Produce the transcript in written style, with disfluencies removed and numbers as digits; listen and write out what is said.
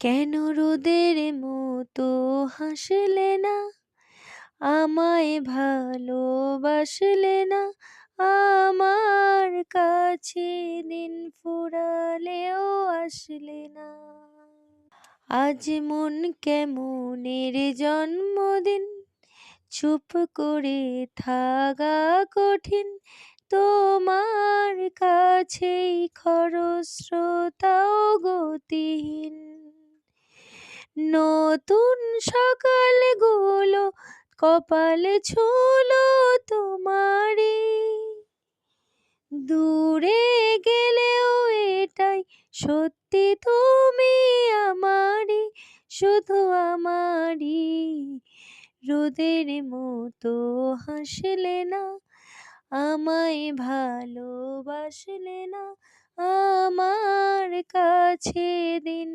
কেন রোদের মতো হাসলে না, আমায় ভালোবাসলে না, আমার কাছে দিন ফুরালেও আসলে না। আজ মন কেমনের জন্মদিন, চুপ করে থাকা কঠিন, তোমার কাছেই খরস্রোতাও গতিহীন। নতুন সকালগুলো কপালে ছুলো তোমারই, দূরে গেলেও এটাই সত্যি তুমি আমারই, শুধু আমারই। রোদের মতো হাসলে না, আমায় ভালোবাসলে না, আমার কাছে দিন